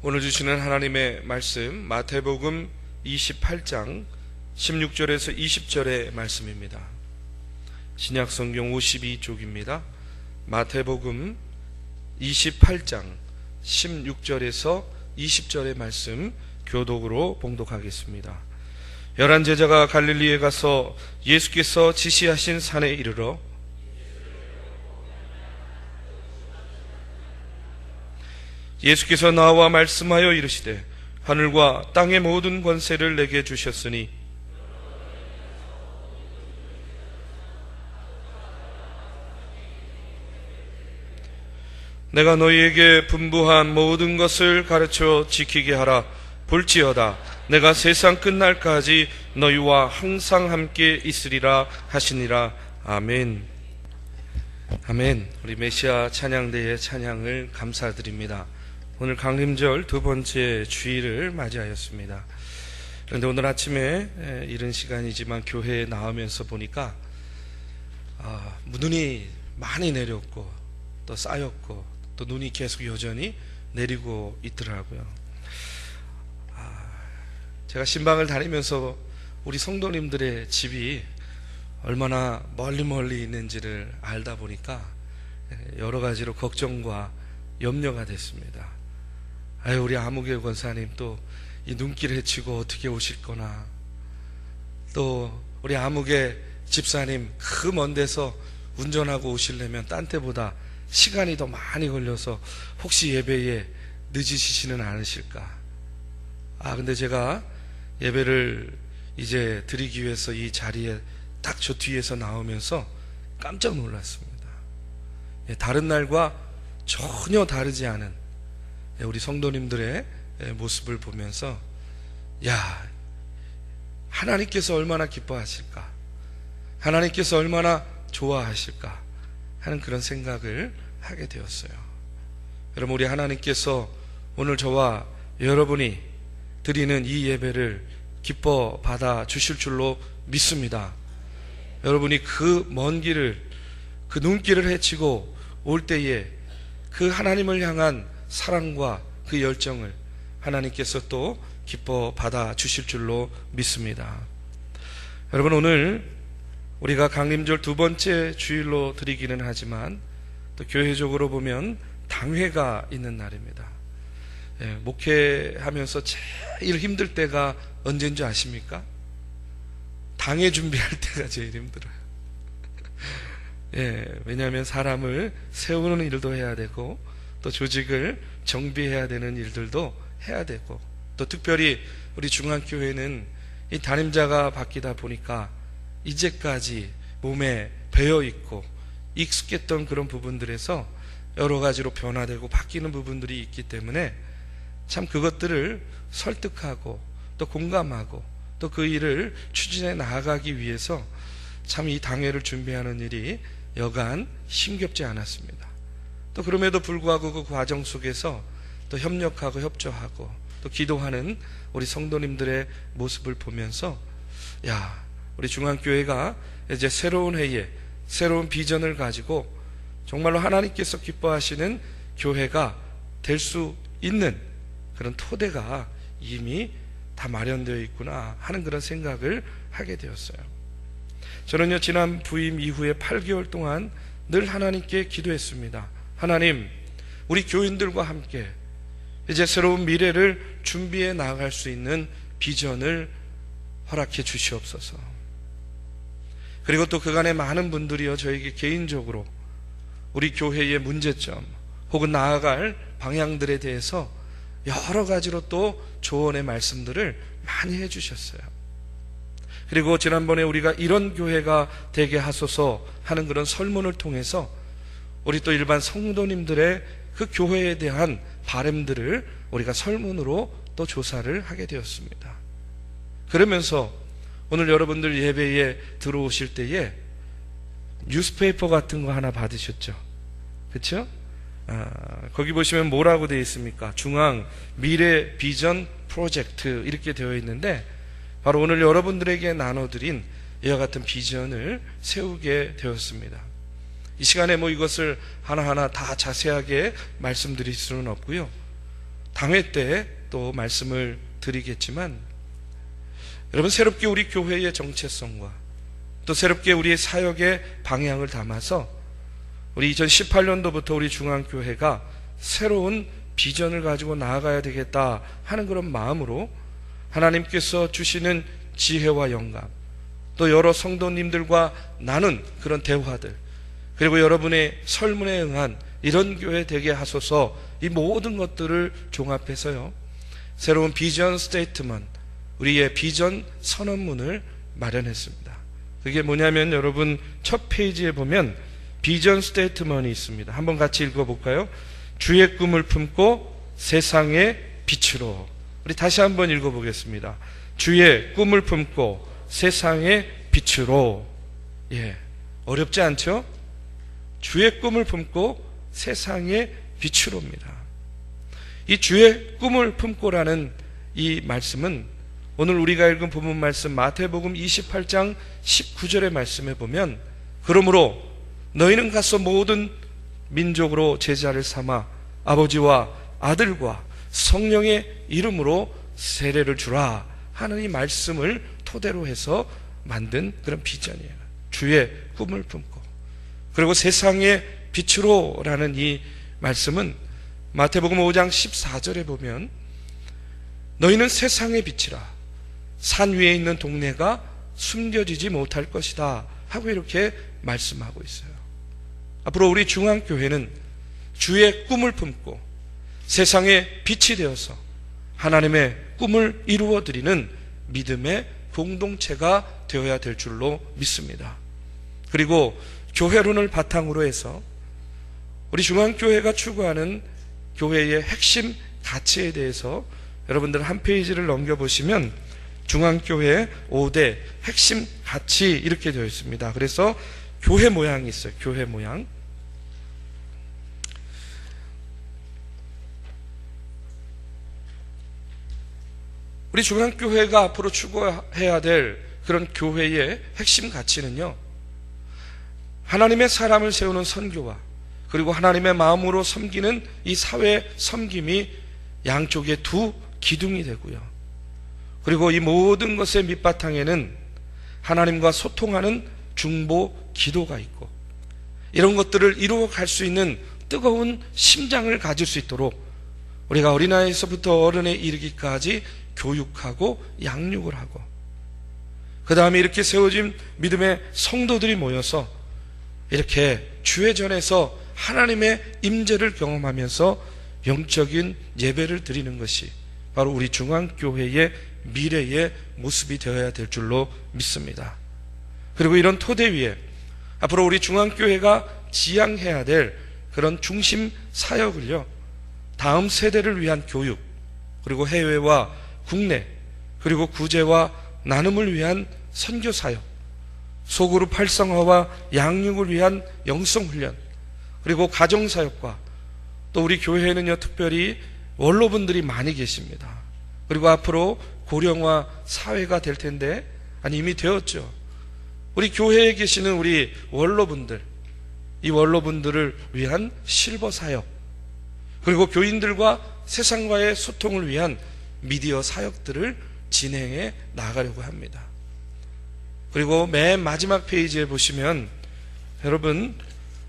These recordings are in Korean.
오늘 주시는 하나님의 말씀 마태복음 28장 16절에서 20절의 말씀입니다. 신약성경 52쪽입니다. 마태복음 28장 16절에서 20절의 말씀 교독으로 봉독하겠습니다. 11 제자가 갈릴리에 가서 예수께서 지시하신 산에 이르러 예수께서 나와 말씀하여 이르시되 하늘과 땅의 모든 권세를 내게 주셨으니 내가 너희에게 분부한 모든 것을 가르쳐 지키게 하라. 볼지어다 내가 세상 끝날까지 너희와 항상 함께 있으리라 하시니라. 아멘. 아멘. 우리 메시아 찬양대의 찬양을 감사드립니다. 오늘 강림절 두 번째 주일을 맞이하였습니다. 그런데 오늘 아침에 이른 시간이지만 교회에 나오면서 보니까 눈이 많이 내렸고 또 쌓였고 또 눈이 계속 여전히 내리고 있더라고요. 제가 신방을 다니면서 우리 성도님들의 집이 얼마나 멀리 있는지를 알다 보니까 여러 가지로 걱정과 염려가 됐습니다. 우리 아무개 권사님 또 이 눈길 헤치고 어떻게 오실 거나, 또 우리 아무개 집사님 그 먼 데서 운전하고 오시려면 딴 때보다 시간이 더 많이 걸려서 혹시 예배에 늦으시지는 않으실까. 근데 제가 예배를 이제 드리기 위해서 이 자리에 딱 저 뒤에서 나오면서 깜짝 놀랐습니다. 다른 날과 전혀 다르지 않은 우리 성도님들의 모습을 보면서 하나님께서 얼마나 기뻐하실까, 하나님께서 얼마나 좋아하실까 하는 그런 생각을 하게 되었어요. 여러분, 우리 하나님께서 오늘 저와 여러분이 드리는 이 예배를 기뻐 받아 주실 줄로 믿습니다. 여러분이 그 먼 길을, 그 눈길을 헤치고 올 때에 그 하나님을 향한 사랑과 그 열정을 하나님께서 또 기뻐 받아 주실 줄로 믿습니다. 여러분, 오늘 우리가 강림절 두 번째 주일로 드리기는 하지만 또 교회적으로 보면 당회가 있는 날입니다. 목회하면서 제일 힘들 때가 언제인 줄 아십니까? 당회 준비할 때가 제일 힘들어요. 왜냐하면 사람을 세우는 일도 해야 되고 또 조직을 정비해야 되는 일들도 해야 되고, 또 특별히 우리 중앙교회는 이 담임자가 바뀌다 보니까 이제까지 몸에 배어 있고 익숙했던 그런 부분들에서 여러 가지로 변화되고 바뀌는 부분들이 있기 때문에 참 그것들을 설득하고 또 공감하고 또 그 일을 추진해 나아가기 위해서 참 이 당회를 준비하는 일이 여간 힘겹지 않았습니다. 또 그럼에도 불구하고 그 과정 속에서 또 협력하고 협조하고 또 기도하는 우리 성도님들의 모습을 보면서 우리 중앙교회가 이제 새로운 해에 새로운 비전을 가지고 정말로 하나님께서 기뻐하시는 교회가 될 수 있는 그런 토대가 이미 다 마련되어 있구나 하는 그런 생각을 하게 되었어요. 저는요, 지난 부임 이후에 8개월 동안 늘 하나님께 기도했습니다. 하나님, 우리 교인들과 함께 이제 새로운 미래를 준비해 나아갈 수 있는 비전을 허락해 주시옵소서. 그리고 또 그간에 많은 분들이요, 저에게 개인적으로 우리 교회의 문제점 혹은 나아갈 방향들에 대해서 여러 가지로 또 조언의 말씀들을 많이 해주셨어요. 그리고 지난번에 우리가 이런 교회가 되게 하소서 하는 그런 설문을 통해서 우리 또 일반 성도님들의 그 교회에 대한 바람들을 우리가 설문으로 또 조사를 하게 되었습니다. 그러면서 오늘 여러분들 예배에 들어오실 때에 뉴스페이퍼 같은 거 하나 받으셨죠? 그렇죠? 거기 보시면 뭐라고 되어 있습니까? 중앙 미래 비전 프로젝트 이렇게 되어 있는데, 바로 오늘 여러분들에게 나눠드린 이와 같은 비전을 세우게 되었습니다. 이 시간에 이것을 하나하나 다 자세하게 말씀드릴 수는 없고요. 당회 때 또 말씀을 드리겠지만, 여러분, 새롭게 우리 교회의 정체성과 또 새롭게 우리의 사역의 방향을 담아서 우리 2018년도부터 우리 중앙교회가 새로운 비전을 가지고 나아가야 되겠다 하는 그런 마음으로 하나님께서 주시는 지혜와 영감, 또 여러 성도님들과 나눈 그런 대화들, 그리고 여러분의 설문에 응한 이런 교회 되게 하소서, 이 모든 것들을 종합해서요, 새로운 비전 스테이트먼트, 우리의 비전 선언문을 마련했습니다. 그게 뭐냐면, 여러분 첫 페이지에 보면 비전 스테이트먼트이 있습니다. 한번 같이 읽어볼까요? 주의 꿈을 품고 세상의 빛으로. 우리 다시 한번 읽어보겠습니다. 주의 꿈을 품고 세상의 빛으로. 예, 어렵지 않죠? 주의 꿈을 품고 세상의 빛으로입니다. 이 주의 꿈을 품고라는 이 말씀은 오늘 우리가 읽은 본문 말씀 마태복음 28장 19절의 말씀에 보면, 그러므로 너희는 가서 모든 민족으로 제자를 삼아 아버지와 아들과 성령의 이름으로 세례를 주라 하는 이 말씀을 토대로 해서 만든 그런 비전이에요. 주의 꿈을 품고. 그리고 세상의 빛으로 라는 이 말씀은 마태복음 5장 14절에 보면, 너희는 세상의 빛이라, 산 위에 있는 동네가 숨겨지지 못할 것이다 하고 이렇게 말씀하고 있어요. 앞으로 우리 중앙교회는 주의 꿈을 품고 세상의 빛이 되어서 하나님의 꿈을 이루어드리는 믿음의 공동체가 되어야 될 줄로 믿습니다. 그리고 교회론을 바탕으로 해서 우리 중앙교회가 추구하는 교회의 핵심 가치에 대해서 여러분들 한 페이지를 넘겨보시면 중앙교회 5대 핵심 가치 이렇게 되어 있습니다. 그래서 교회 모양이 있어요. 교회 모양. 우리 중앙교회가 앞으로 추구해야 될 그런 교회의 핵심 가치는요, 하나님의 사람을 세우는 선교와 그리고 하나님의 마음으로 섬기는 이 사회 섬김이 양쪽의 두 기둥이 되고요, 그리고 이 모든 것의 밑바탕에는 하나님과 소통하는 중보 기도가 있고, 이런 것들을 이루어갈 수 있는 뜨거운 심장을 가질 수 있도록 우리가 어린아이에서부터 어른에 이르기까지 교육하고 양육을 하고, 그 다음에 이렇게 세워진 믿음의 성도들이 모여서 이렇게 주회전에서 하나님의 임재를 경험하면서 영적인 예배를 드리는 것이 바로 우리 중앙교회의 미래의 모습이 되어야 될 줄로 믿습니다. 그리고 이런 토대 위에 앞으로 우리 중앙교회가 지향해야 될 그런 중심 사역을요, 다음 세대를 위한 교육, 그리고 해외와 국내, 그리고 구제와 나눔을 위한 선교 사역, 소그룹 활성화와 양육을 위한 영성훈련, 그리고 가정사역과 또 우리 교회에는요, 특별히 원로분들이 많이 계십니다. 그리고 앞으로 고령화 사회가 될 텐데, 아니 이미 되었죠. 우리 교회에 계시는 우리 원로분들, 이 원로분들을 위한 실버 사역, 그리고 교인들과 세상과의 소통을 위한 미디어 사역들을 진행해 나가려고 합니다. 그리고 맨 마지막 페이지에 보시면 여러분,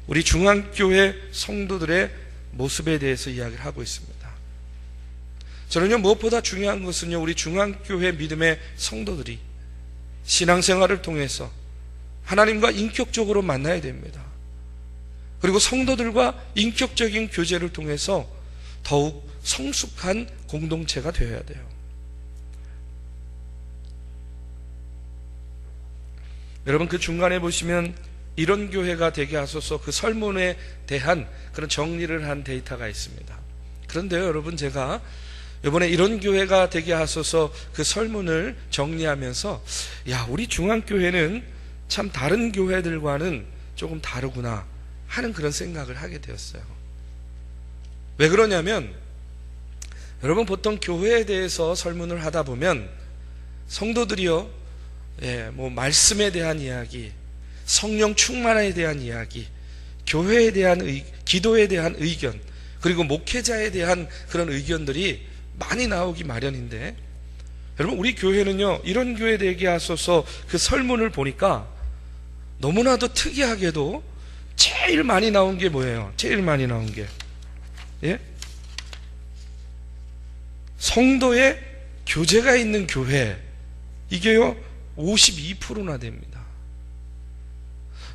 우리 중앙교회 성도들의 모습에 대해서 이야기를 하고 있습니다. 저는요, 무엇보다 중요한 것은요, 우리 중앙교회 믿음의 성도들이 신앙생활을 통해서 하나님과 인격적으로 만나야 됩니다. 그리고 성도들과 인격적인 교제를 통해서 더욱 성숙한 공동체가 되어야 돼요. 여러분, 그 중간에 보시면 이런 교회가 되게 하소서, 그 설문에 대한 그런 정리를 한 데이터가 있습니다. 그런데요, 여러분, 제가 이번에 이런 교회가 되게 하소서 그 설문을 정리하면서, 야, 우리 중앙교회는 참 다른 교회들과는 조금 다르구나 하는 그런 생각을 하게 되었어요. 왜 그러냐면, 여러분, 보통 교회에 대해서 설문을 하다 보면 성도들이요, 말씀에 대한 이야기, 성령 충만에 대한 이야기, 교회에 대한 기도에 대한 의견, 그리고 목회자에 대한 그런 의견들이 많이 나오기 마련인데, 여러분 우리 교회는요 이런 교회 되게 하소서 그 설문을 보니까 너무나도 특이하게도 제일 많이 나온 게 뭐예요? 제일 많이 나온 게 성도의 교제가 있는 교회, 이게요 52%나 됩니다.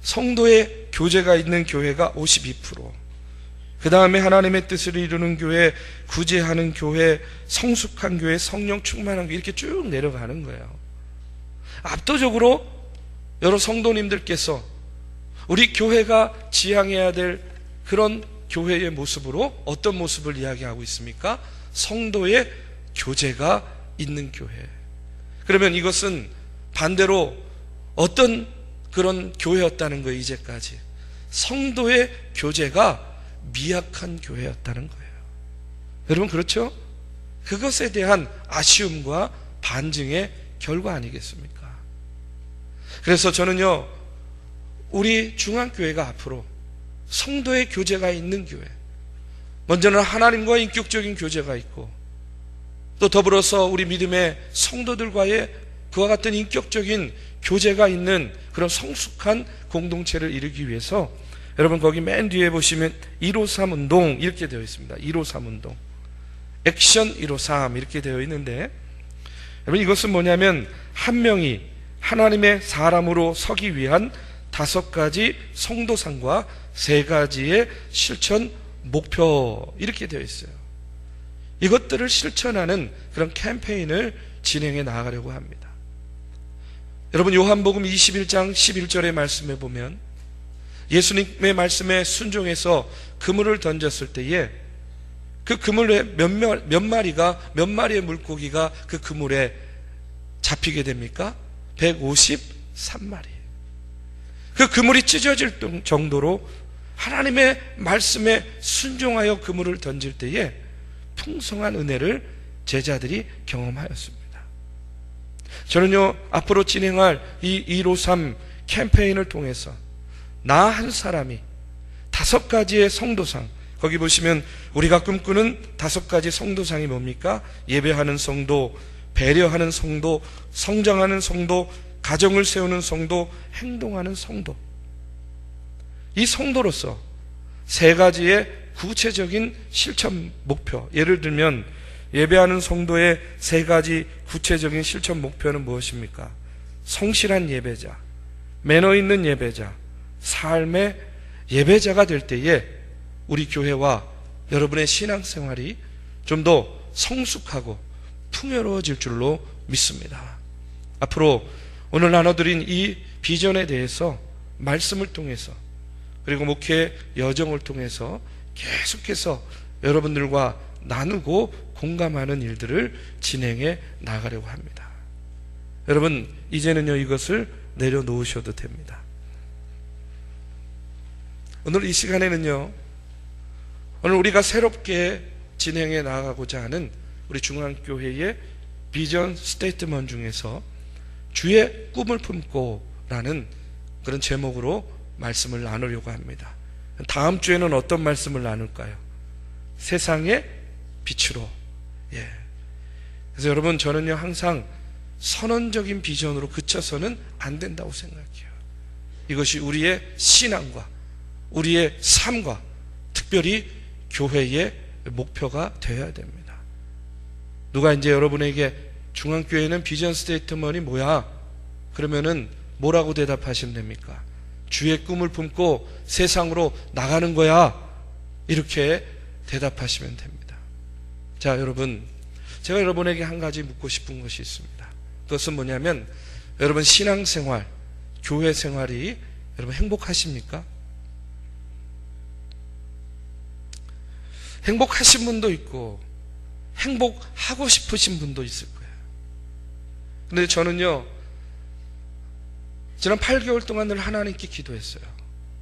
성도의 교제가 있는 교회가 52%. 그 다음에 하나님의 뜻을 이루는 교회, 구제하는 교회, 성숙한 교회, 성령 충만한 교회, 이렇게 쭉 내려가는 거예요. 압도적으로 여러 성도님들께서 우리 교회가 지향해야 될 그런 교회의 모습으로 어떤 모습을 이야기하고 있습니까? 성도의 교제가 있는 교회. 그러면 이것은 반대로 어떤 그런 교회였다는 거예요. 이제까지 성도의 교제가 미약한 교회였다는 거예요. 여러분 그렇죠? 그것에 대한 아쉬움과 반증의 결과 아니겠습니까? 그래서 저는요 우리 중앙교회가 앞으로 성도의 교제가 있는 교회, 먼저는 하나님과 인격적인 교제가 있고, 또 더불어서 우리 믿음의 성도들과의 그와 같은 인격적인 교제가 있는 그런 성숙한 공동체를 이루기 위해서, 여러분 거기 맨 뒤에 보시면 153 운동 이렇게 되어 있습니다. 153 운동, 액션 153 이렇게 되어 있는데, 여러분 이것은 뭐냐면 한 명이 하나님의 사람으로 서기 위한 5가지 성도상과 3가지의 실천 목표 이렇게 되어 있어요. 이것들을 실천하는 그런 캠페인을 진행해 나가려고 합니다. 여러분 요한복음 21장 11절의 말씀에 보면 예수님의 말씀에 순종해서 그물을 던졌을 때에 그 그물에 몇 마리의 물고기가 그 그물에 잡히게 됩니까? 153마리. 그 그물이 찢어질 정도로 하나님의 말씀에 순종하여 그물을 던질 때에 풍성한 은혜를 제자들이 경험하였습니다. 저는요 앞으로 진행할 이 153 캠페인을 통해서 나 한 사람이 5가지의 성도상, 거기 보시면 우리가 꿈꾸는 5가지 성도상이 뭡니까? 예배하는 성도, 배려하는 성도, 성장하는 성도, 가정을 세우는 성도, 행동하는 성도. 이 성도로서 3가지의 구체적인 실천 목표, 예를 들면 예배하는 성도의 3가지 구체적인 실천 목표는 무엇입니까? 성실한 예배자, 매너 있는 예배자, 삶의 예배자가 될 때에 우리 교회와 여러분의 신앙생활이 좀 더 성숙하고 풍요로워질 줄로 믿습니다. 앞으로 오늘 나눠드린 이 비전에 대해서 말씀을 통해서, 그리고 목회 여정을 통해서 계속해서 여러분들과 나누고 공감하는 일들을 진행해 나가려고 합니다. 여러분 이제는요 이것을 내려놓으셔도 됩니다. 오늘 이 시간에는요, 오늘 우리가 새롭게 진행해 나가고자 하는 우리 중앙교회의 비전 스테이트먼트 중에서 주의 꿈을 품고 라는 그런 제목으로 말씀을 나누려고 합니다. 다음 주에는 어떤 말씀을 나눌까요? 세상의 빛으로. 그래서 여러분 저는요 항상 선언적인 비전으로 그쳐서는 안 된다고 생각해요. 이것이 우리의 신앙과 우리의 삶과 특별히 교회의 목표가 되어야 됩니다. 누가 이제 여러분에게 중앙교회는 비전 스테이트먼이 뭐야? 그러면은 뭐라고 대답하시면 됩니까? 주의 꿈을 품고 세상으로 나가는 거야. 이렇게 대답하시면 됩니다. 자, 여러분, 제가 여러분에게 한 가지 묻고 싶은 것이 있습니다. 그것은 뭐냐면, 여러분 신앙생활, 교회 생활이 여러분 행복하십니까? 행복하신 분도 있고 행복하고 싶으신 분도 있을 거예요. 그런데 저는요 지난 8개월 동안 늘 하나님께 기도했어요.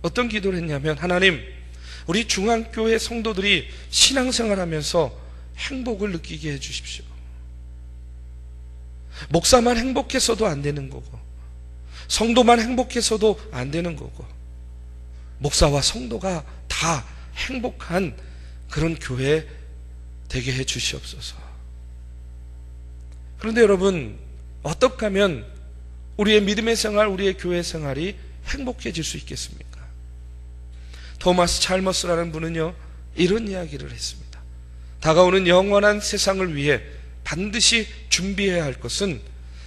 어떤 기도를 했냐면, 하나님, 우리 중앙교회 성도들이 신앙생활하면서 행복을 느끼게 해주십시오. 목사만 행복해서도 안 되는 거고, 성도만 행복해서도 안 되는 거고, 목사와 성도가 다 행복한 그런 교회 되게 해 주시옵소서. 그런데 여러분, 어떻게 하면 우리의 믿음의 생활, 우리의 교회 생활이 행복해질 수 있겠습니까? 토마스 찰머스라는 분은요, 이런 이야기를 했습니다. 다가오는 영원한 세상을 위해 반드시 준비해야 할 것은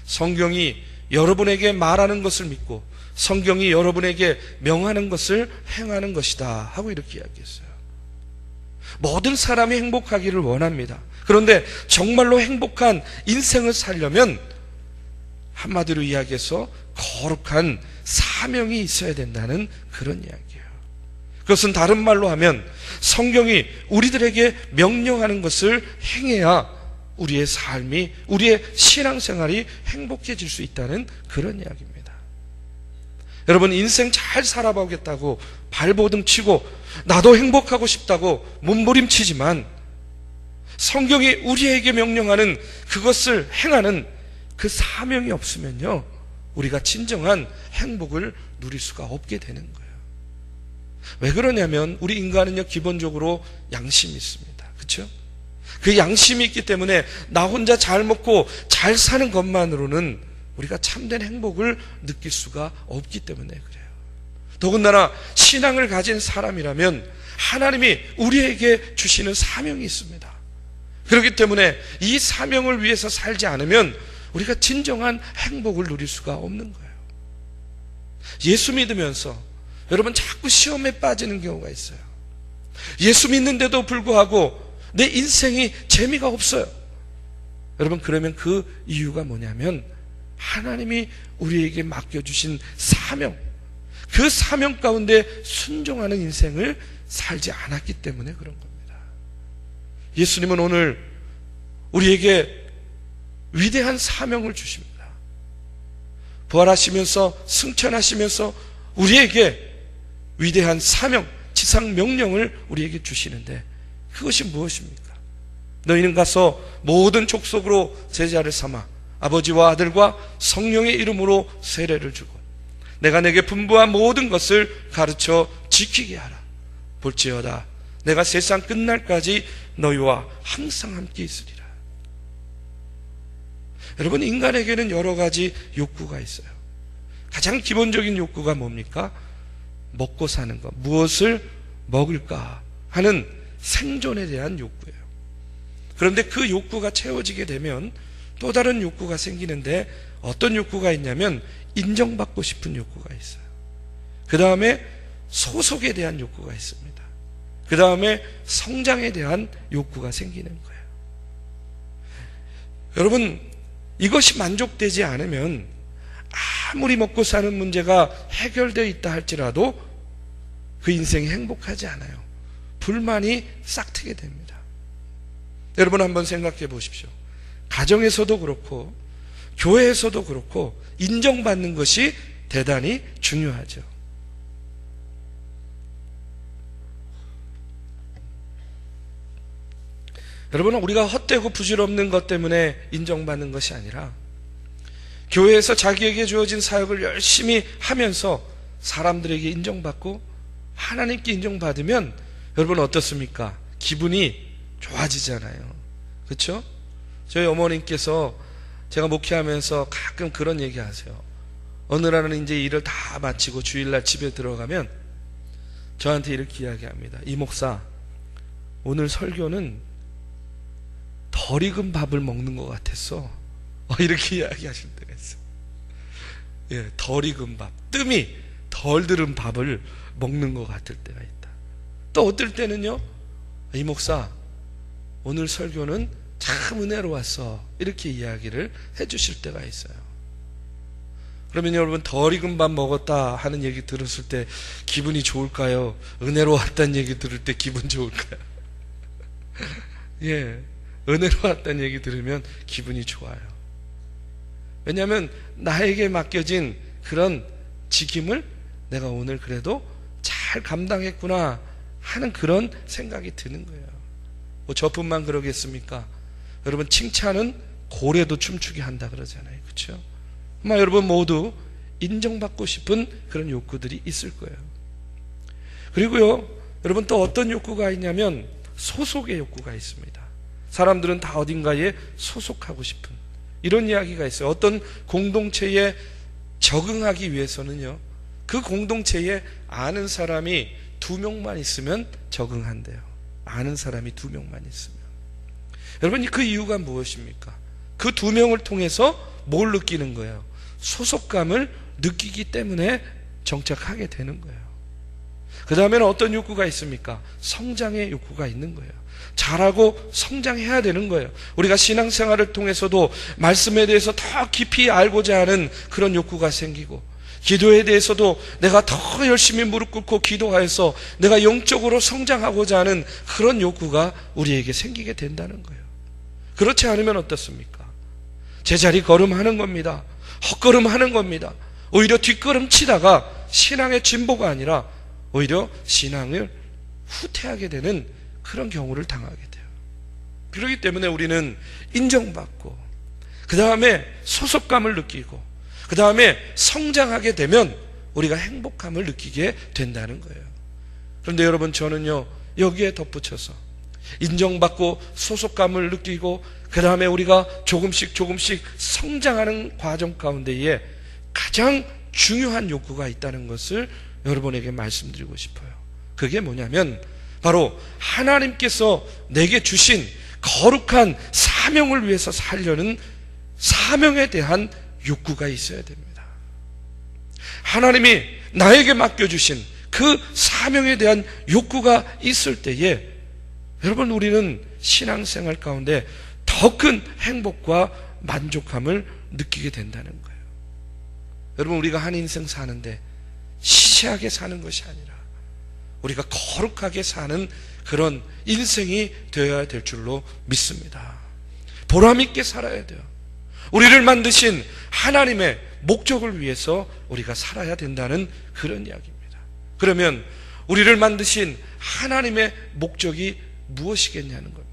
성경이 여러분에게 말하는 것을 믿고 성경이 여러분에게 명하는 것을 행하는 것이다 하고 이렇게 이야기했어요. 모든 사람이 행복하기를 원합니다. 그런데 정말로 행복한 인생을 살려면 한마디로 이야기해서 거룩한 사명이 있어야 된다는 그런 이야기예요. 그것은 다른 말로 하면 성경이 우리들에게 명령하는 것을 행해야 우리의 삶이, 우리의 신앙생활이 행복해질 수 있다는 그런 이야기입니다. 여러분, 인생 잘 살아보겠다고 발버둥 치고 나도 행복하고 싶다고 몸부림치지만 성경이 우리에게 명령하는 그것을 행하는 그 사명이 없으면요, 우리가 진정한 행복을 누릴 수가 없게 되는 거예요. 왜 그러냐면 우리 인간은요, 기본적으로 양심이 있습니다. 그렇죠? 그 양심이 있기 때문에 나 혼자 잘 먹고 잘 사는 것만으로는 우리가 참된 행복을 느낄 수가 없기 때문에 그래요. 더군다나 신앙을 가진 사람이라면 하나님이 우리에게 주시는 사명이 있습니다. 그렇기 때문에 이 사명을 위해서 살지 않으면 우리가 진정한 행복을 누릴 수가 없는 거예요. 예수 믿으면서 여러분 자꾸 시험에 빠지는 경우가 있어요. 예수 믿는데도 불구하고 내 인생이 재미가 없어요. 여러분, 그러면 그 이유가 뭐냐면 하나님이 우리에게 맡겨주신 사명, 그 사명 가운데 순종하는 인생을 살지 않았기 때문에 그런 겁니다. 예수님은 오늘 우리에게 위대한 사명을 주십니다. 부활하시면서 승천하시면서 우리에게 위대한 사명, 지상 명령을 우리에게 주시는데 그것이 무엇입니까? 너희는 가서 모든 족속으로 제자를 삼아 아버지와 아들과 성령의 이름으로 세례를 주고 내가 내게 분부한 모든 것을 가르쳐 지키게 하라. 볼지어다 내가 세상 끝날까지 너희와 항상 함께 있으리라. 여러분, 인간에게는 여러 가지 욕구가 있어요. 가장 기본적인 욕구가 뭡니까? 먹고 사는 것, 무엇을 먹을까 하는 생존에 대한 욕구예요. 그런데 그 욕구가 채워지게 되면 또 다른 욕구가 생기는데 어떤 욕구가 있냐면 인정받고 싶은 욕구가 있어요. 그 다음에 소속에 대한 욕구가 있습니다. 그 다음에 성장에 대한 욕구가 생기는 거예요. 여러분, 이것이 만족되지 않으면 아무리 먹고 사는 문제가 해결되어 있다 할지라도 그 인생이 행복하지 않아요. 불만이 싹트게 됩니다. 여러분, 한번 생각해 보십시오. 가정에서도 그렇고 교회에서도 그렇고 인정받는 것이 대단히 중요하죠. 여러분, 우리가 헛되고 부질없는 것 때문에 인정받는 것이 아니라 교회에서 자기에게 주어진 사역을 열심히 하면서 사람들에게 인정받고 하나님께 인정받으면 여러분 어떻습니까? 기분이 좋아지잖아요. 그렇죠? 저희 어머님께서 제가 목회하면서 가끔 그런 얘기 하세요. 어느 날은 이제 일을 다 마치고 주일날 집에 들어가면 저한테 이렇게 이야기합니다. 이 목사, 오늘 설교는 덜 익은 밥을 먹는 것 같았어. 이렇게 이야기하실 때가 있어요. 예, 덜 익은 밥, 뜸이 덜 들은 밥을 먹는 것 같을 때가 있다. 또 어떨 때는요, 이 목사, 오늘 설교는 참 은혜로웠어. 이렇게 이야기를 해주실 때가 있어요. 그러면 여러분, 덜 익은 밥 먹었다 하는 얘기 들었을 때 기분이 좋을까요? 은혜로웠다는 얘기 들을 때 기분 좋을까요? 예, 은혜로웠다는 얘기 들으면 기분이 좋아요. 왜냐하면 나에게 맡겨진 그런 직임을 내가 오늘 그래도 잘 감당했구나 하는 그런 생각이 드는 거예요. 뭐 저뿐만 그러겠습니까? 여러분, 칭찬은 고래도 춤추게 한다 그러잖아요. 그렇죠? 아마 여러분 모두 인정받고 싶은 그런 욕구들이 있을 거예요. 그리고요, 여러분 또 어떤 욕구가 있냐면 소속의 욕구가 있습니다. 사람들은 다 어딘가에 소속하고 싶은 이런 이야기가 있어요. 어떤 공동체에 적응하기 위해서는요, 그 공동체에 아는 사람이 2명만 있으면 적응한대요. 아는 사람이 2명만 있으면. 여러분, 그 이유가 무엇입니까? 그 2명을 통해서 뭘 느끼는 거예요? 소속감을 느끼기 때문에 정착하게 되는 거예요. 그 다음에는 어떤 욕구가 있습니까? 성장의 욕구가 있는 거예요. 잘하고 성장해야 되는 거예요. 우리가 신앙생활을 통해서도 말씀에 대해서 더 깊이 알고자 하는 그런 욕구가 생기고, 기도에 대해서도 내가 더 열심히 무릎 꿇고 기도하여서 내가 영적으로 성장하고자 하는 그런 욕구가 우리에게 생기게 된다는 거예요. 그렇지 않으면 어떻습니까? 제자리 걸음하는 겁니다. 헛걸음하는 겁니다. 오히려 뒷걸음 치다가 신앙의 진보가 아니라 오히려 신앙을 후퇴하게 되는 그런 경우를 당하게 돼요. 그렇기 때문에 우리는 인정받고, 그 다음에 소속감을 느끼고, 그 다음에 성장하게 되면 우리가 행복함을 느끼게 된다는 거예요. 그런데 여러분, 저는요, 여기에 덧붙여서 인정받고 소속감을 느끼고, 그 다음에 우리가 조금씩 성장하는 과정 가운데에 가장 중요한 욕구가 있다는 것을 여러분에게 말씀드리고 싶어요. 그게 뭐냐면 바로 하나님께서 내게 주신 거룩한 사명을 위해서 살려는 사명에 대한 욕구가 있어야 됩니다. 하나님이 나에게 맡겨주신 그 사명에 대한 욕구가 있을 때에 여러분, 우리는 신앙생활 가운데 더 큰 행복과 만족함을 느끼게 된다는 거예요. 여러분, 우리가 한 인생 사는데 시시하게 사는 것이 아니라 우리가 거룩하게 사는 그런 인생이 되어야 될 줄로 믿습니다. 보람 있게 살아야 돼요. 우리를 만드신 하나님의 목적을 위해서 우리가 살아야 된다는 그런 이야기입니다. 그러면 우리를 만드신 하나님의 목적이 무엇이겠냐는 겁니다.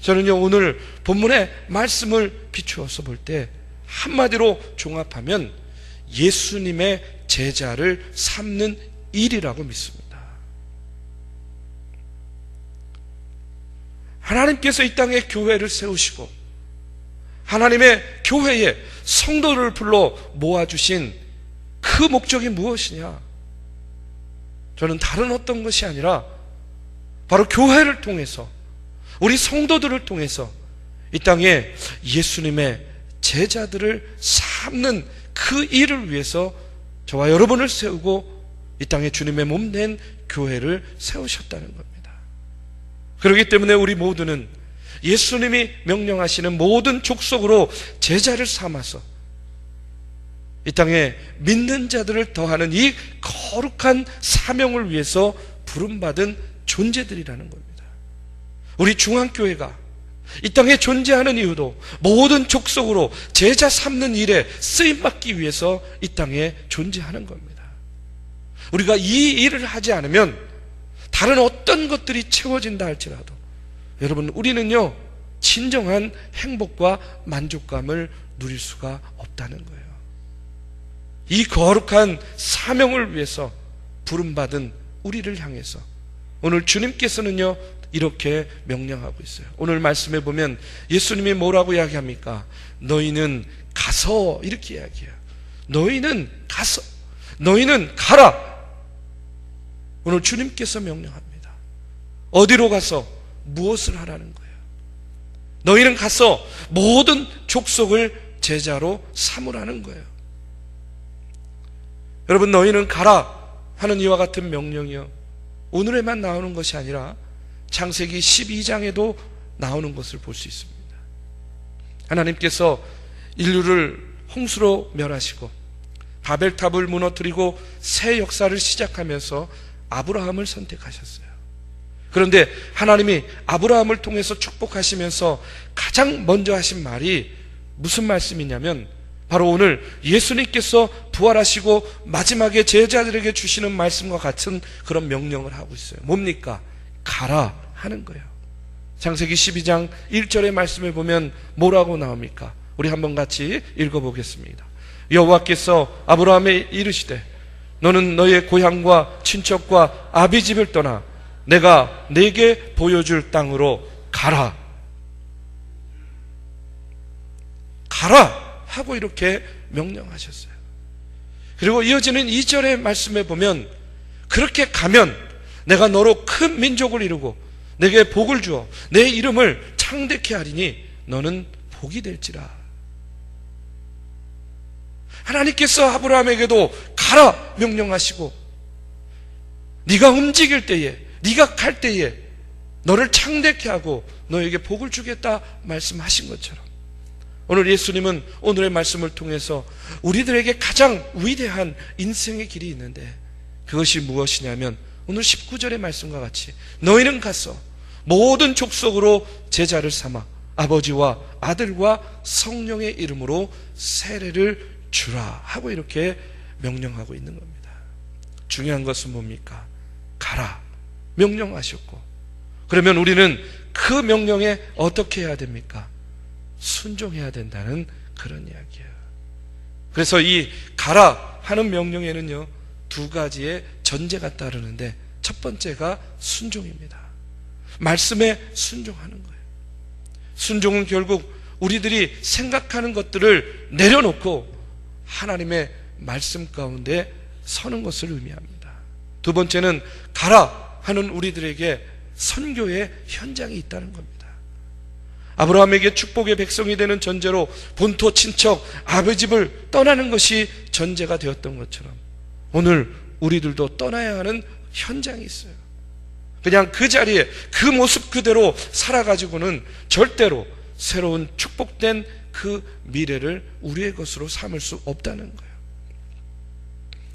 저는요, 오늘 본문의 말씀을 비추어서 볼 때 한마디로 종합하면 예수님의 제자를 삼는 일이라고 믿습니다. 하나님께서 이 땅에 교회를 세우시고 하나님의 교회에 성도를 불러 모아주신 그 목적이 무엇이냐? 저는 다른 어떤 것이 아니라 바로 교회를 통해서, 우리 성도들을 통해서 이 땅에 예수님의 제자들을 삼는 그 일을 위해서 저와 여러분을 세우고 이 땅에 주님의 몸된 교회를 세우셨다는 겁니다. 그렇기 때문에 우리 모두는 예수님이 명령하시는 모든 족속으로 제자를 삼아서 이 땅에 믿는 자들을 더하는 이 거룩한 사명을 위해서 부름받은 존재들이라는 겁니다. 우리 중앙교회가 이 땅에 존재하는 이유도 모든 족속으로 제자 삼는 일에 쓰임받기 위해서 이 땅에 존재하는 겁니다. 우리가 이 일을 하지 않으면 다른 어떤 것들이 채워진다 할지라도 여러분, 우리는요, 진정한 행복과 만족감을 누릴 수가 없다는 거예요. 이 거룩한 사명을 위해서 부름받은 우리를 향해서 오늘 주님께서는요, 이렇게 명령하고 있어요. 오늘 말씀에 보면 예수님이 뭐라고 이야기합니까? 너희는 가서, 이렇게 이야기해요. 너희는 가서, 너희는 가라. 오늘 주님께서 명령합니다. 어디로 가서 무엇을 하라는 거예요? 너희는 가서 모든 족속을 제자로 삼으라는 거예요. 여러분, 너희는 가라 하는 이와 같은 명령이요, 오늘에만 나오는 것이 아니라 창세기 12장에도 나오는 것을 볼 수 있습니다. 하나님께서 인류를 홍수로 멸하시고 바벨탑을 무너뜨리고 새 역사를 시작하면서 아브라함을 선택하셨어요. 그런데 하나님이 아브라함을 통해서 축복하시면서 가장 먼저 하신 말이 무슨 말씀이냐면 바로 오늘 예수님께서 부활하시고 마지막에 제자들에게 주시는 말씀과 같은 그런 명령을 하고 있어요. 뭡니까? 가라 하는 거예요. 창세기 12장 1절의 말씀에 보면 뭐라고 나옵니까? 우리 한번 같이 읽어보겠습니다. 여호와께서 아브라함에 이르시되 너는 너의 고향과 친척과 아비집을 떠나 내가 내게 보여줄 땅으로 가라. 가라 하고 이렇게 명령하셨어요. 그리고 이어지는 2절의 말씀에 보면 그렇게 가면 내가 너로 큰 민족을 이루고 내게 복을 주어 내 이름을 창대케 하리니 너는 복이 될지라. 하나님께서 아브라함에게도 가라 명령하시고 네가 움직일 때에, 네가 갈 때에 너를 창대케 하고 너에게 복을 주겠다 말씀하신 것처럼 오늘 예수님은 오늘의 말씀을 통해서 우리들에게 가장 위대한 인생의 길이 있는데 그것이 무엇이냐면 오늘 19절의 말씀과 같이 너희는 가서 모든 족속으로 제자를 삼아 아버지와 아들과 성령의 이름으로 세례를 주라 하고 이렇게 명령하고 있는 겁니다. 중요한 것은 뭡니까? 가라 명령하셨고, 그러면 우리는 그 명령에 어떻게 해야 됩니까? 순종해야 된다는 그런 이야기예요. 그래서 이 가라 하는 명령에는요 두 가지의 전제가 따르는데 첫 번째가 순종입니다. 말씀에 순종하는 거예요. 순종은 결국 우리들이 생각하는 것들을 내려놓고 하나님의 말씀 가운데 서는 것을 의미합니다. 두 번째는 가라 하는 우리들에게 선교의 현장이 있다는 겁니다. 아브라함에게 축복의 백성이 되는 전제로 본토 친척 아버지 집을 떠나는 것이 전제가 되었던 것처럼 오늘 우리들도 떠나야 하는 현장이 있어요. 그냥 그 자리에 그 모습 그대로 살아가지고는 절대로 새로운 축복된 그 미래를 우리의 것으로 삼을 수 없다는 거예요.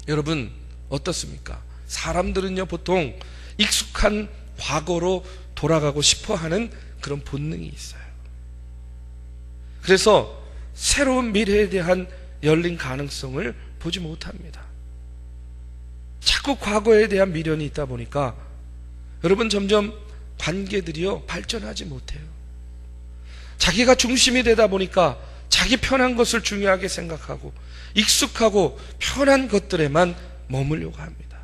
여러분 어떻습니까? 사람들은요 보통 익숙한 과거로 돌아가고 싶어 하는 그런 본능이 있어요. 그래서 새로운 미래에 대한 열린 가능성을 보지 못합니다. 자꾸 과거에 대한 미련이 있다 보니까 여러분 점점 관계들이요 발전하지 못해요. 자기가 중심이 되다 보니까 자기 편한 것을 중요하게 생각하고 익숙하고 편한 것들에만 머물려고 합니다.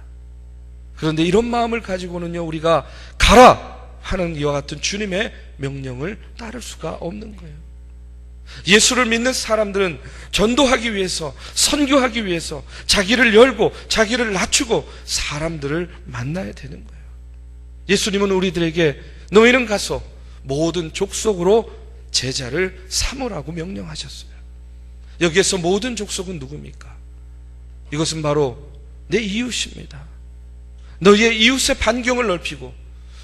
그런데 이런 마음을 가지고는요 우리가 가라 하는 이와 같은 주님의 명령을 따를 수가 없는 거예요. 예수를 믿는 사람들은 전도하기 위해서, 선교하기 위해서 자기를 열고 자기를 낮추고 사람들을 만나야 되는 거예요. 예수님은 우리들에게 너희는 가서 모든 족속으로 제자를 삼으라고 명령하셨어요. 여기에서 모든 족속은 누굽니까? 이것은 바로 내 이웃입니다. 너희의 이웃의 반경을 넓히고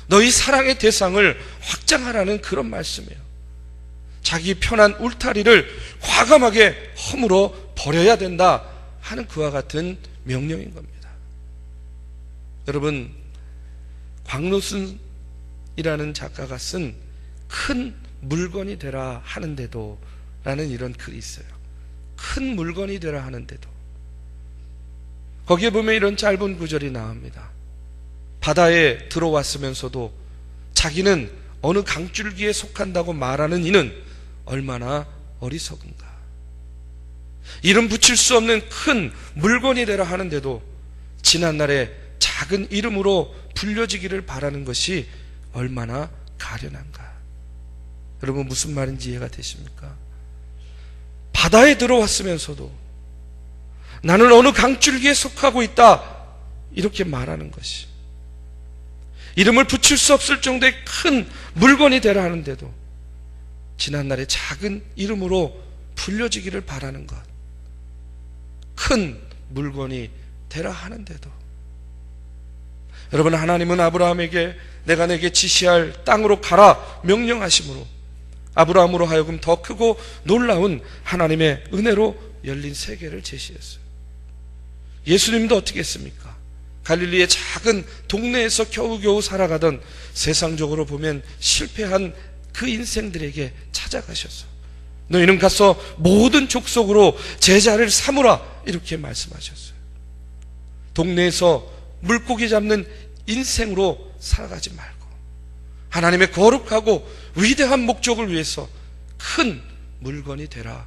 너희 사랑의 대상을 확장하라는 그런 말씀이에요. 자기 편한 울타리를 과감하게 허물어 버려야 된다 하는 그와 같은 명령인 겁니다. 여러분 광노순이라는 작가가 쓴 큰 물건이 되라 하는데도 라는 이런 글이 있어요. 큰 물건이 되라 하는데도. 거기에 보면 이런 짧은 구절이 나옵니다. 바다에 들어왔으면서도 자기는 어느 강줄기에 속한다고 말하는 이는 얼마나 어리석은가. 이름 붙일 수 없는 큰 물건이 되라 하는데도 지난날에 작은 이름으로 불려지기를 바라는 것이 얼마나 가련한가. 여러분 무슨 말인지 이해가 되십니까? 바다에 들어왔으면서도 나는 어느 강줄기에 속하고 있다 이렇게 말하는 것이, 이름을 붙일 수 없을 정도의 큰 물건이 되라 하는데도 지난날의 작은 이름으로 불려지기를 바라는 것, 큰 물건이 되라 하는데도. 여러분 하나님은 아브라함에게 내가 내게 지시할 땅으로 가라 명령하심으로 아브라함으로 하여금 더 크고 놀라운 하나님의 은혜로 열린 세계를 제시했어요. 예수님도 어떻게 했습니까? 갈릴리의 작은 동네에서 겨우겨우 살아가던 세상적으로 보면 실패한 그 인생들에게 찾아가셔서 너희는 가서 모든 족속으로 제자를 삼으라 이렇게 말씀하셨어요. 동네에서 물고기 잡는 인생으로 살아가지 말고 하나님의 거룩하고 위대한 목적을 위해서 큰 물건이 되라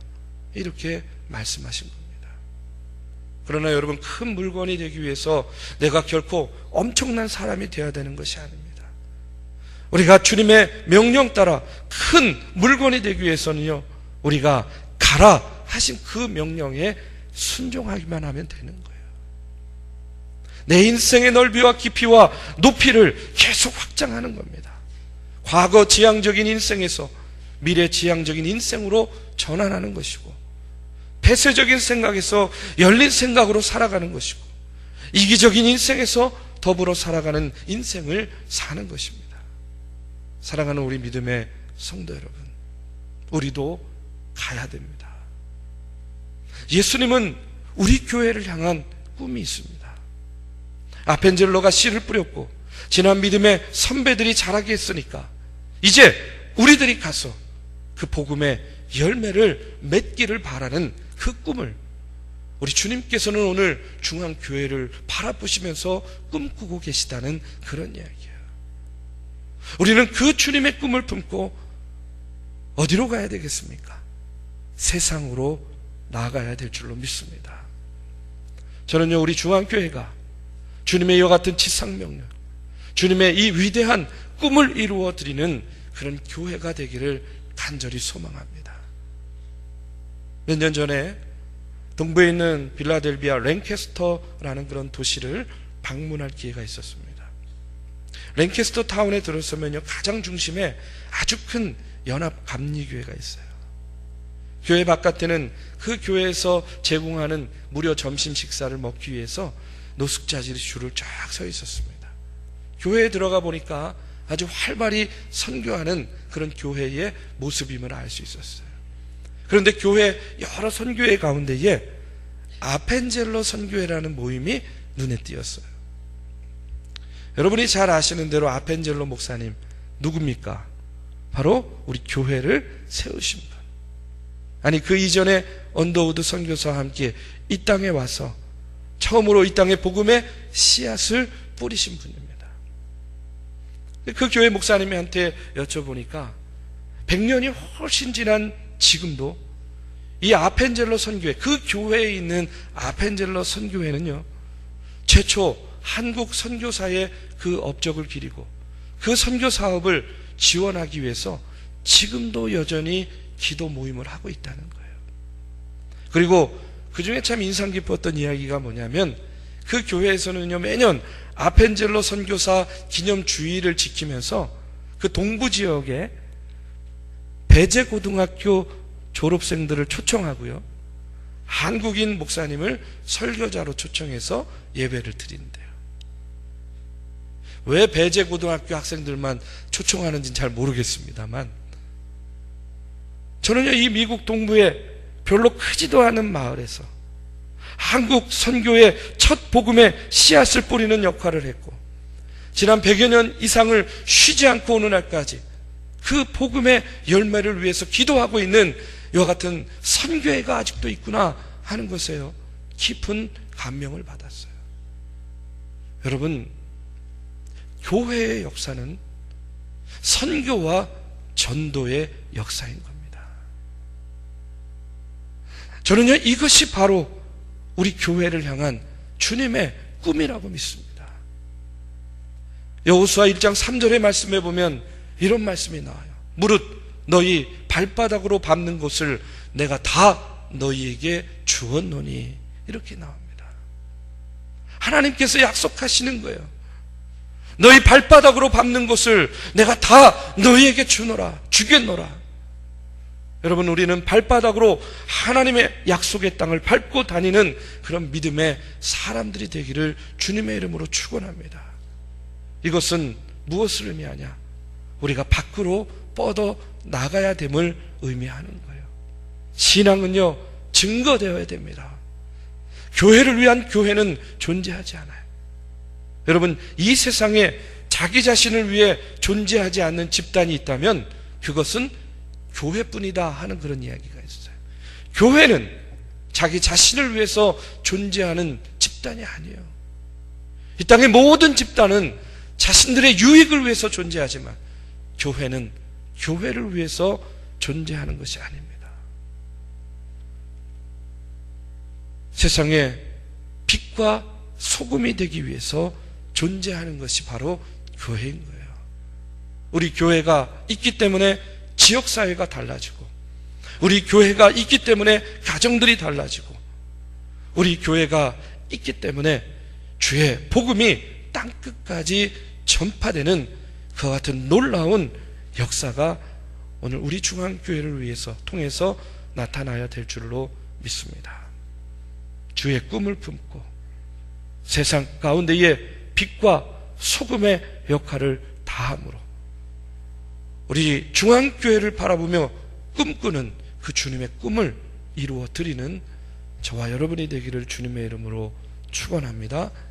이렇게 말씀하신 겁니다. 그러나 여러분 큰 물건이 되기 위해서 내가 결코 엄청난 사람이 되어야 되는 것이 아닙니다. 우리가 주님의 명령 따라 큰 물건이 되기 위해서는요, 우리가 가라 하신 그 명령에 순종하기만 하면 되는 거예요. 내 인생의 넓이와 깊이와 높이를 계속 확장하는 겁니다. 과거 지향적인 인생에서 미래 지향적인 인생으로 전환하는 것이고, 폐쇄적인 생각에서 열린 생각으로 살아가는 것이고, 이기적인 인생에서 더불어 살아가는 인생을 사는 것입니다. 사랑하는 우리 믿음의 성도 여러분, 우리도 가야 됩니다. 예수님은 우리 교회를 향한 꿈이 있습니다. 아펜젤로가 씨를 뿌렸고 지난 믿음의 선배들이 자라게 했으니까 이제 우리들이 가서 그 복음의 열매를 맺기를 바라는 그 꿈을 우리 주님께서는 오늘 중앙교회를 바라보시면서 꿈꾸고 계시다는 그런 이야기예요. 우리는 그 주님의 꿈을 품고 어디로 가야 되겠습니까? 세상으로 나아가야 될 줄로 믿습니다. 저는요, 우리 중앙교회가 주님의 이와 같은 지상명령, 주님의 이 위대한 꿈을 이루어 드리는 그런 교회가 되기를 간절히 소망합니다. 몇 년 전에 동부에 있는 필라델피아 랭캐스터라는 그런 도시를 방문할 기회가 있었습니다. 랭캐스터 타운에 들어서면요, 가장 중심에 아주 큰 연합 감리교회가 있어요. 교회 바깥에는 그 교회에서 제공하는 무료 점심 식사를 먹기 위해서 노숙자들이 줄을 쫙 서 있었습니다. 교회에 들어가 보니까 아주 활발히 선교하는 그런 교회의 모습임을 알 수 있었어요. 그런데 교회 여러 선교회 가운데에 아펜젤로 선교회라는 모임이 눈에 띄었어요. 여러분이 잘 아시는 대로 아펜젤로 목사님 누굽니까? 바로 우리 교회를 세우신 분. 아니, 그 이전에 언더우드 선교사와 함께 이 땅에 와서 처음으로 이 땅에 복음의 씨앗을 뿌리신 분입니다. 그 교회 목사님한테 여쭤보니까 100년이 훨씬 지난 지금도 이 아펜젤로 선교회, 그 교회에 있는 아펜젤로 선교회는요, 최초 한국 선교사의 그 업적을 기리고 그 선교 사업을 지원하기 위해서 지금도 여전히 기도 모임을 하고 있다는 거예요. 그리고 그 중에 참 인상 깊었던 이야기가 뭐냐면, 그 교회에서는요, 매년 아펜젤로 선교사 기념주의를 지키면서 그 동부 지역에 배제고등학교 졸업생들을 초청하고요, 한국인 목사님을 설교자로 초청해서 예배를 드린대요. 왜 배제고등학교 학생들만 초청하는지는 잘 모르겠습니다만, 저는요, 이 미국 동부의 별로 크지도 않은 마을에서 한국 선교의 첫 복음의 씨앗을 뿌리는 역할을 했고, 지난 100여 년 이상을 쉬지 않고 오는 날까지 그 복음의 열매를 위해서 기도하고 있는 이와 같은 선교회가 아직도 있구나 하는 것에요, 깊은 감명을 받았어요. 여러분, 교회의 역사는 선교와 전도의 역사인 겁니다. 저는요, 이것이 바로 우리 교회를 향한 주님의 꿈이라고 믿습니다. 여호수아 1장 3절의 말씀에 보면 이런 말씀이 나와요. 무릇 너희 발바닥으로 밟는 곳을 내가 다 너희에게 주었노니, 이렇게 나옵니다. 하나님께서 약속하시는 거예요. 너희 발바닥으로 밟는 곳을 내가 다 너희에게 주겠노라. 여러분, 우리는 발바닥으로 하나님의 약속의 땅을 밟고 다니는 그런 믿음의 사람들이 되기를 주님의 이름으로 축원합니다. 이것은 무엇을 의미하냐? 우리가 밖으로 뻗어 나가야 됨을 의미하는 거예요. 신앙은요, 증거되어야 됩니다. 교회를 위한 교회는 존재하지 않아요. 여러분, 이 세상에 자기 자신을 위해 존재하지 않는 집단이 있다면 그것은 교회뿐이다 하는 그런 이야기가 있어요. 교회는 자기 자신을 위해서 존재하는 집단이 아니에요. 이 땅의 모든 집단은 자신들의 유익을 위해서 존재하지만 교회는 교회를 위해서 존재하는 것이 아닙니다. 세상에 빛과 소금이 되기 위해서 존재하는 것이 바로 교회인 거예요. 우리 교회가 있기 때문에 지역사회가 달라지고, 우리 교회가 있기 때문에 가정들이 달라지고, 우리 교회가 있기 때문에 주의 복음이 땅끝까지 전파되는 그와 같은 놀라운 역사가 오늘 우리 중앙교회를 위해서 통해서 나타나야 될 줄로 믿습니다. 주의 꿈을 품고 세상 가운데에 빛과 소금의 역할을 다함으로 우리 중앙교회를 바라보며 꿈꾸는 그 주님의 꿈을 이루어 드리는 저와 여러분이 되기를 주님의 이름으로 축원합니다.